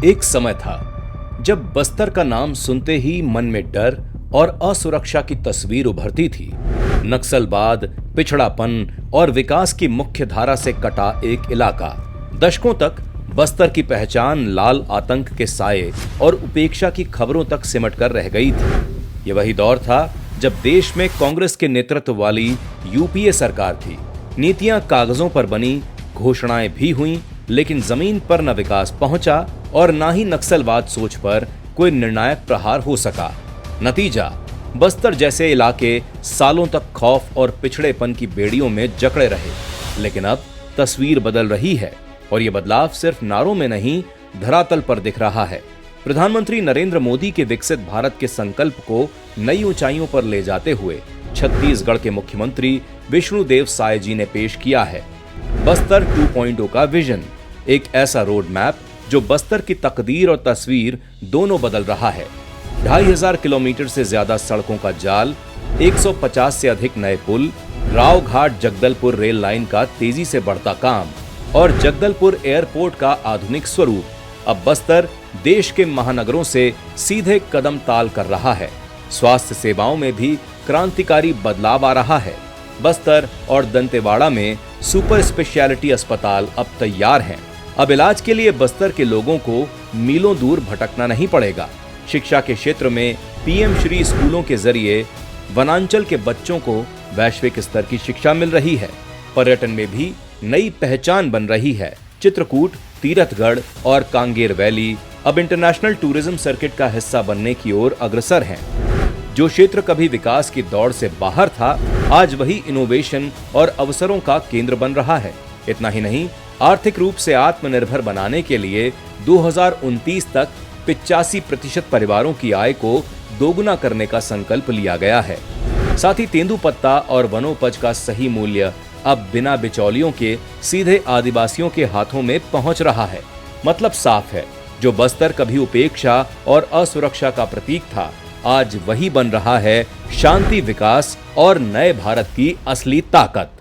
एक समय था जब बस्तर का नाम सुनते ही मन में डर और असुरक्षा की तस्वीर उभरती थी। नक्सलवाद, पिछड़ापन और विकास की मुख्य धारा से कटा एक इलाका। दशकों तक बस्तर की पहचान लाल आतंक के साये और उपेक्षा की खबरों तक सिमट कर रह गई थी। ये वही दौर था जब देश में कांग्रेस के नेतृत्व वाली यूपीए सरकार थी। नीतियां कागजों पर बनी, घोषणाएं भी हुईं, लेकिन जमीन पर न विकास पहुंचा और न ही नक्सलवाद सोच पर कोई निर्णायक प्रहार हो सका। नतीजा, बस्तर जैसे इलाके सालों तक खौफ और पिछड़ेपन की बेड़ियों में जकड़े रहे। लेकिन अब तस्वीर बदल रही है और ये बदलाव सिर्फ नारों में नहीं, धरातल पर दिख रहा है। प्रधानमंत्री नरेंद्र मोदी के विकसित भारत के संकल्प को नई ऊंचाइयों पर ले जाते हुए छत्तीसगढ़ के मुख्यमंत्री विष्णुदेव साय जी ने पेश किया है बस्तर 2.0 का विजन, एक ऐसा रोड मैप जो बस्तर की तकदीर और तस्वीर दोनों बदल रहा है। 2500 किलोमीटर से ज्यादा सड़कों का जाल, 150 से अधिक नए पुल, रावघाट जगदलपुर रेल लाइन का तेजी से बढ़ता काम और जगदलपुर एयरपोर्ट का आधुनिक स्वरूप। अब बस्तर देश के महानगरों से सीधे कदम ताल कर रहा है। स्वास्थ्य सेवाओं में भी क्रांतिकारी बदलाव आ रहा है। बस्तर और दंतेवाड़ा में सुपर स्पेशलिटी अस्पताल अब तैयार हैं। अब इलाज के लिए बस्तर के लोगों को मीलों दूर भटकना नहीं पड़ेगा। शिक्षा के क्षेत्र में पीएम श्री स्कूलों के जरिए वनांचल के बच्चों को वैश्विक स्तर की शिक्षा मिल रही है। पर्यटन में भी नई पहचान बन रही है। चित्रकूट, तीरथगढ़ और कांगेर वैली अब इंटरनेशनल टूरिज्म सर्किट का हिस्सा बनने की ओर अग्रसर हैं। जो क्षेत्र कभी विकास की दौड़ से बाहर था, आज वही इनोवेशन और अवसरों का केंद्र बन रहा है। इतना ही नहीं, आर्थिक रूप से आत्मनिर्भर बनाने के लिए 2029 तक 85% परिवारों की आय को दोगुना करने का संकल्प लिया गया है। साथ ही तेंदुपत्ता और वनोपज का सही मूल्य अब बिना बिचौलियों के सीधे आदिवासियों के हाथों में पहुंच रहा है। मतलब साफ है, जो बस्तर कभी उपेक्षा और असुरक्षा का प्रतीक था, आज वही बन रहा है शांति, विकास और नए भारत की असली ताकत।